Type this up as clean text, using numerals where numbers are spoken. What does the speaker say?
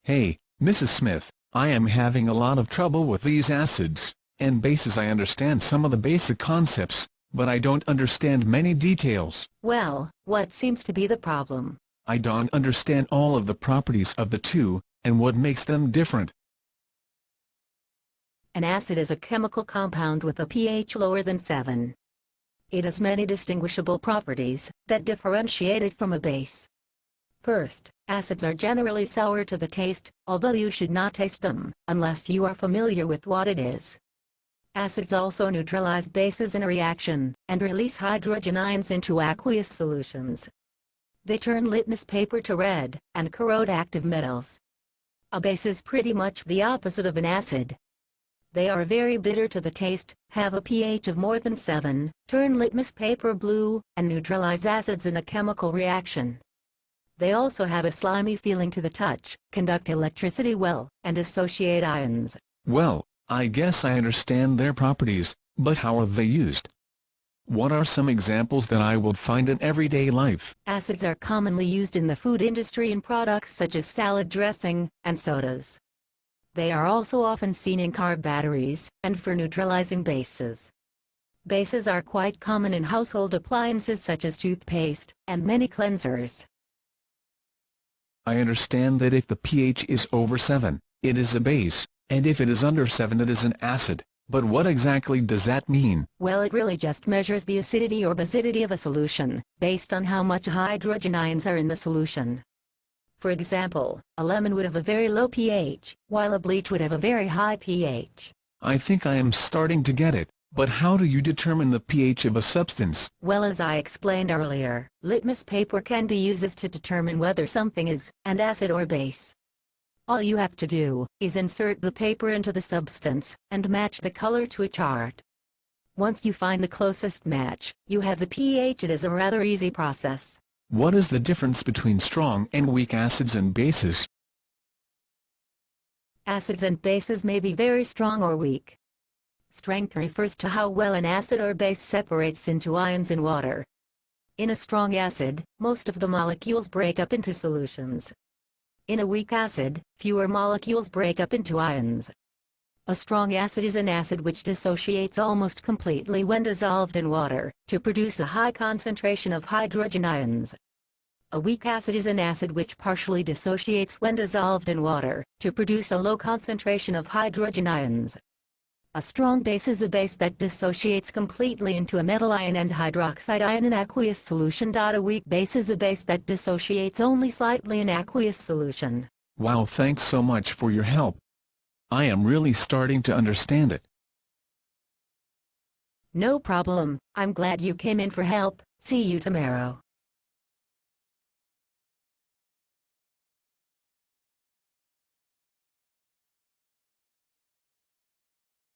Hey, Mrs. Smith, I am having a lot of trouble with these acids and bases. I understand some of the basic concepts, but I don't understand many details. Well, what seems to be the problem? I don't understand all of the properties of the two, and what makes them different. An acid is a chemical compound with a pH lower than 7. It has many distinguishable properties that differentiate it from a base. First, acids are generally sour to the taste, although you should not taste them unless you are familiar with what it is. Acids also neutralize bases in a reaction and release hydrogen ions into aqueous solutions. They turn litmus paper to red and corrode active metals. A base is pretty much the opposite of an acid. They are very bitter to the taste, have a pH of more than 7, turn litmus paper blue, and neutralize acids in a chemical reaction. They also have a slimy feeling to the touch, conduct electricity well, and dissociate ions. Well, I guess I understand their properties, but how are they used? What are some examples that I would find in everyday life? Acids are commonly used in the food industry in products such as salad dressing and sodas. They are also often seen in car batteries and for neutralizing bases. Bases are quite common in household appliances such as toothpaste and many cleansers. I understand that if the pH is over 7, it is a base, and if it is under 7 it is an acid, but what exactly does that mean? Well, it really just measures the acidity or basicity of a solution, based on how much hydrogen ions are in the solution. For example, a lemon would have a very low pH, while a bleach would have a very high pH. I think I am starting to get it. But how do you determine the pH of a substance? Well, as I explained earlier, litmus paper can be used to determine whether something is an acid or base. All you have to do is insert the paper into the substance and match the color to a chart. Once you find the closest match, you have the pH. It is a rather easy process. What is the difference between strong and weak acids and bases? Acids and bases may be very strong or weak. Strength refers to how well an acid or base separates into ions in water. In a strong acid, most of the molecules break up into solutions. In a weak acid, fewer molecules break up into ions. A strong acid is an acid which dissociates almost completely when dissolved in water, to produce a high concentration of hydrogen ions. A weak acid is an acid which partially dissociates when dissolved in water, to produce a low concentration of hydrogen ions. A strong base is a base that dissociates completely into a metal ion and hydroxide ion in aqueous solution. A weak base is a base that dissociates only slightly in aqueous solution. Wow, thanks so much for your help. I am really starting to understand it. No problem, I'm glad you came in for help. See you tomorrow.